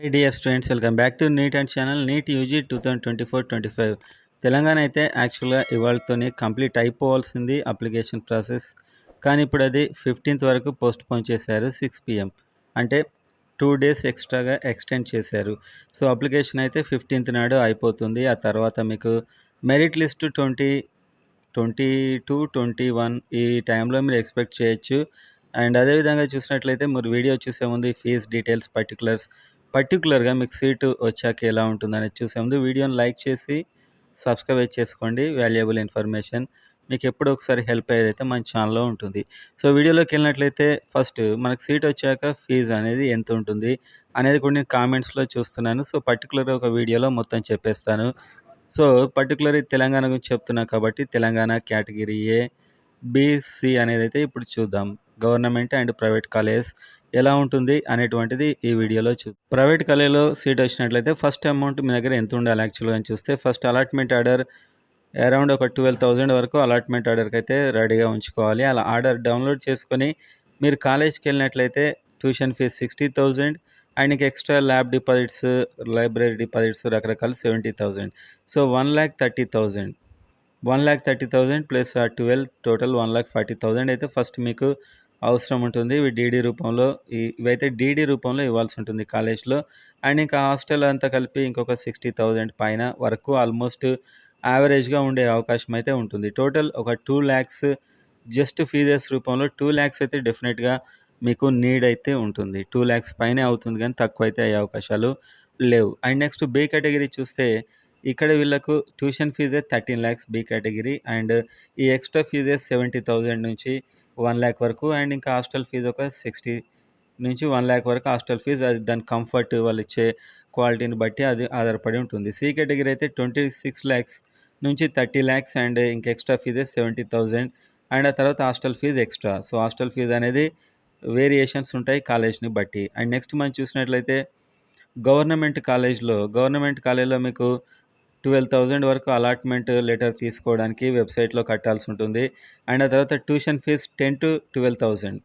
Hi dear students, welcome back to NEET and channel NEET UG 2024-25 Telangana అయితే యాక్చువల్గా ఇవాళతోనే complete అయిపోవాల్సింది application process. కానీ ఇప్పుడు అది 15th వరకు పోస్ట్ పోన్ చేశారు 6 PM. అంటే 2 days ఎక్స్ట్రాగా ఎక్స్టెండ్ చేశారు. సో అప్లికేషన్ అయితే 15th నాడు అయిపోతుంది. ఆ తర్వాత మీకు మెరిట్ లిస్ట్ 22, 21 ఈ టైంలో మీరు ఎక్స్పెక్ట్ చేయొచ్చు. అండ్ అదేవిధంగా చూసినట్లయితే మీరు వీడియో చూసే ముందు ఈ ఫీజ్ డీటెయిల్స్ పర్టికులర్గా మీకు సీటు వచ్చాక ఎలా ఉంటుందనేది చూసే ముందు వీడియోని లైక్ చేసి సబ్స్క్రైబ్ చేసుకోండి. వాల్యుయబుల్ ఇన్ఫర్మేషన్ మీకు ఎప్పుడు ఒకసారి హెల్ప్ అయ్యేదైతే మన ఛానల్లో ఉంటుంది. సో వీడియోలోకి వెళ్ళినట్లయితే ఫస్ట్ మనకు సీట్ వచ్చాక ఫీజు అనేది ఎంత ఉంటుంది అనేది కూడా నేను కామెంట్స్లో చూస్తున్నాను. సో పర్టికులర్గా ఒక వీడియోలో మొత్తం చెప్పేస్తాను. సో పర్టికులర్ తెలంగాణ గురించి చెప్తున్నా కాబట్టి Telangana category A, B, C అనేది అయితే ఇప్పుడు చూద్దాం. గవర్నమెంట్ అండ్ ప్రైవేట్ కాలేజ్ ఎలా ఉంటుంది అనేటువంటిది ఈ వీడియోలో ప్రైవేట్ కాలేజ్లో సీట్ వచ్చినట్లయితే ఫస్ట్ అమౌంట్ మీ దగ్గర ఎంత ఉండాలి యాక్చువల్గా అని చూస్తే ఫస్ట్ అలాట్మెంట్ ఆర్డర్ అరౌండ్ ఒక 12,000 వరకు అలాట్మెంట్ ఆర్డర్కి అయితే రెడీగా ఉంచుకోవాలి. అలా ఆర్డర్ డౌన్లోడ్ చేసుకొని మీరు కాలేజ్కి వెళ్ళినట్లయితే ట్యూషన్ ఫీజ్ 60,000 అండ్ ఇంకా extra lab deposits, library deposits రకరకాల 70,000. సో 1,30,000 1,30,000 ప్లస్ 12 టోటల్ 1,40,000 అయితే ఫస్ట్ మీకు అవసరం ఉంటుంది. ఇవి డీడీ రూపంలో ఇవైతే డీడీ రూపంలో ఇవ్వాల్సి ఉంటుంది కాలేజ్లో. అండ్ ఇంకా హాస్టల్ అంతా కలిపి ఇంకొక 60,000 పైన వరకు ఆల్మోస్ట్ యావరేజ్గా ఉండే అవకాశం అయితే ఉంటుంది. టోటల్ ఒక 2 lakhs జస్ట్ ఫీజెస్ రూపంలో 2 lakhs అయితే డెఫినెట్గా మీకు నీడ్ అయితే ఉంటుంది. 2 lakhs పైనే అవుతుంది కానీ తక్కువ అయితే అయ్యే అవకాశాలు లేవు. అండ్ నెక్స్ట్ బి కేటగిరీ చూస్తే ఇక్కడ వీళ్ళకు ట్యూషన్ ఫీజే 13 lakhs బి కేటగిరీ. అండ్ ఈ ఎక్స్ట్రా ఫీజెస్ 70,000 నుంచి 1 lakh వరకు. అండ్ ఇంకా హాస్టల్ ఫీజు ఒక 60 నుంచి 1 lakh వరకు హాస్టల్ ఫీజు. అది దాని కంఫర్ట్ వాళ్ళు ఇచ్చే క్వాలిటీని బట్టి అది ఆధారపడి ఉంటుంది. సి కేటగిరీ అయితే 26 lakhs నుంచి 30 lakhs అండ్ ఇంకా ఎక్స్ట్రా ఫీజెస్ 70,000 అండ్ ఆ తర్వాత hostel fee extra. So hostel fee అనేది వేరియేషన్స్ ఉంటాయి కాలేజ్ని బట్టి. అండ్ నెక్స్ట్ మనం చూసినట్లయితే గవర్నమెంట్ కాలేజ్లో మీకు 12,000 వరకు అలాట్మెంట్ లెటర్ తీసుకోవడానికి వెబ్సైట్లో కట్టాల్సి ఉంటుంది. అండ్ ఆ తర్వాత ట్యూషన్ ఫీజ్ 10,000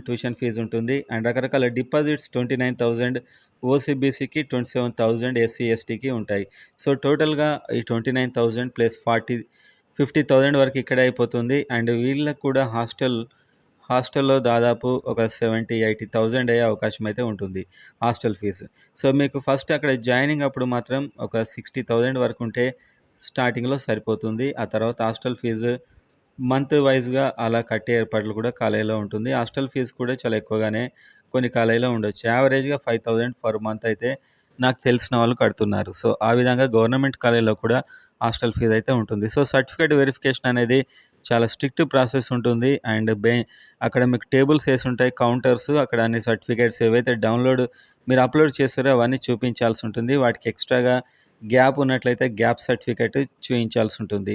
ట్యూషన్ ఫీజు ఉంటుంది. అండ్ రకరకాల డిపాజిట్స్ 29,000 ఓసీబీసీకి, 27,000 ఎస్సీ ఎస్టీకి ఉంటాయి. సో టోటల్గా ఈ 29,000 ప్లస్ 50,000 వరకు ఇక్కడే అయిపోతుంది. అండ్ వీళ్ళకు కూడా హాస్టల్లో దాదాపు ఒక 70,000-80,000 అయ్యే అవకాశం అయితే ఉంటుంది హాస్టల్ ఫీజు. సో మీకు ఫస్ట్ అక్కడ జాయినింగ్ అప్పుడు మాత్రం ఒక 60,000 వరకు ఉంటే స్టార్టింగ్లో సరిపోతుంది. ఆ తర్వాత హాస్టల్ ఫీజు మంత్ వైజ్గా అలా కట్టే ఏర్పాట్లు కూడా కాలేజీలో ఉంటుంది. హాస్టల్ ఫీజు కూడా చాలా ఎక్కువగానే కొన్ని కాలేజీలో ఉండొచ్చు. యావరేజ్గా 5,000 పర్ మంత్ అయితే నాకు తెలిసిన వాళ్ళు కడుతున్నారు. సో ఆ విధంగా గవర్నమెంట్ కాలేజీలో కూడా హాస్టల్ ఫీజు అయితే ఉంటుంది. సో సర్టిఫికేట్ వెరిఫికేషన్ అనేది చాలా స్ట్రిక్ట్ ప్రాసెస్ ఉంటుంది. అండ్ అక్కడ మీకు టేబుల్స్ వేసి ఉంటాయి, కౌంటర్స్. అక్కడ అన్ని సర్టిఫికేట్స్ ఏవైతే మీరు అప్లోడ్ చేస్తారో అవన్నీ చూపించాల్సి ఉంటుంది. వాటికి ఎక్స్ట్రాగా గ్యాప్ ఉన్నట్లయితే గ్యాప్ సర్టిఫికేట్ చూపించాల్సి ఉంటుంది.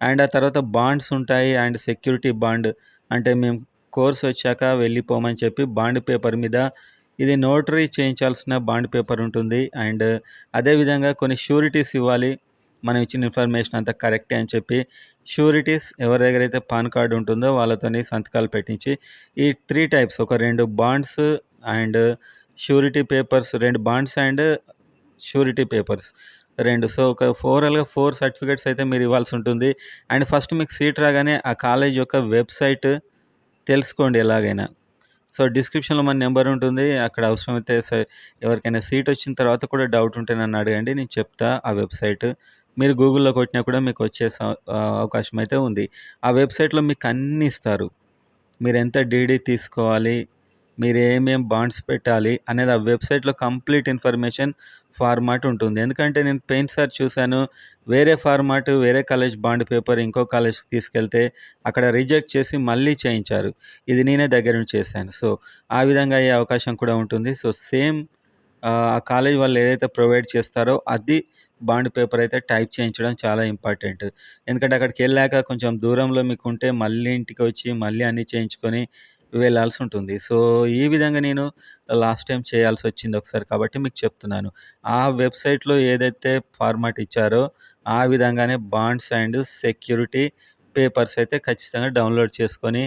అండ్ ఆ తర్వాత బాండ్స్ ఉంటాయి. అండ్ సెక్యూరిటీ బాండ్ అంటే మేము కోర్స్ వచ్చాక వెళ్ళిపోమని చెప్పి బాండ్ పేపర్ మీద ఇది నోటరీ చేయించాల్సిన బాండ్ పేపర్ ఉంటుంది. అండ్ అదేవిధంగా కొన్ని షూరిటీస్ ఇవ్వాలి. మనం ఇచ్చిన ఇన్ఫర్మేషన్ అంతా కరెక్టే అని చెప్పి షూరిటీస్ ఎవరి దగ్గర అయితే పాన్ కార్డు ఉంటుందో వాళ్ళతోని సంతకాలు పెట్టించి ఈ 3 types ఒక 2 bonds and surety papers, 2 bonds and surety papers 2. So ఒక ఓవరాల్గా 4 సర్టిఫికేట్స్ అయితే మీరు ఇవ్వాల్సి ఉంటుంది. అండ్ ఫస్ట్ మీకు సీట్ రాగానే ఆ కాలేజ్ యొక్క వెబ్సైట్ తెలుసుకోండి ఎలాగైనా. సో డిస్క్రిప్షన్లో మన నెంబర్ ఉంటుంది. అక్కడ అవసరమైతే ఎవరికైనా సీట్ వచ్చిన తర్వాత కూడా డౌట్ ఉంటే నన్ను అడగండి, నేను చెప్తా ఆ వెబ్సైట్. మీరు గూగుల్లో కొట్టినా కూడా మీకు వచ్చే అవకాశం అయితే ఉంది. ఆ వెబ్సైట్లో మీకు అన్నీ ఇస్తారు. మీరు ఎంత డీడీ తీసుకోవాలి, మీరు ఏమేం బాండ్స్ పెట్టాలి అనేది ఆ వెబ్సైట్లో కంప్లీట్ ఇన్ఫర్మేషన్ ఫార్మాట్ ఉంటుంది. ఎందుకంటే నేను పోయినసారి చూశాను, వేరే ఫార్మాట్ వేరే కాలేజ్ బాండ్ పేపర్ ఇంకో కాలేజ్కి తీసుకెళ్తే అక్కడ రిజెక్ట్ చేసి మళ్ళీ చేయించారు. ఇది నేనే దగ్గర నుంచి చేశాను. సో ఆ విధంగా అయ్యే అవకాశం కూడా ఉంటుంది. సో సేమ్ ఆ కాలేజ్ వాళ్ళు ఏదైతే ప్రొవైడ్ చేస్తారో అది బాండ్ పేపర్ అయితే టైప్ చేయించడం చాలా ఇంపార్టెంట్. ఎందుకంటే అక్కడికి వెళ్ళాక కొంచెం దూరంలో మీకు ఉంటే మళ్ళీ ఇంటికి వచ్చి మళ్ళీ అన్నీ చేయించుకొని వెళ్ళాల్సి ఉంటుంది. సో ఈ విధంగా నేను లాస్ట్ టైం చేయాల్సి వచ్చింది ఒకసారి కాబట్టి మీకు చెప్తున్నాను. ఆ వెబ్సైట్లో ఏదైతే ఫార్మాట్ ఇచ్చారో ఆ విధంగానే బాండ్స్ అండ్ సెక్యూరిటీ పేపర్స్ అయితే ఖచ్చితంగా డౌన్లోడ్ చేసుకొని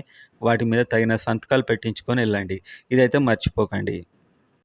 వాటి మీద తగిన సంతకాలు పెట్టించుకొని వెళ్ళండి. ఇదైతే మర్చిపోకండి.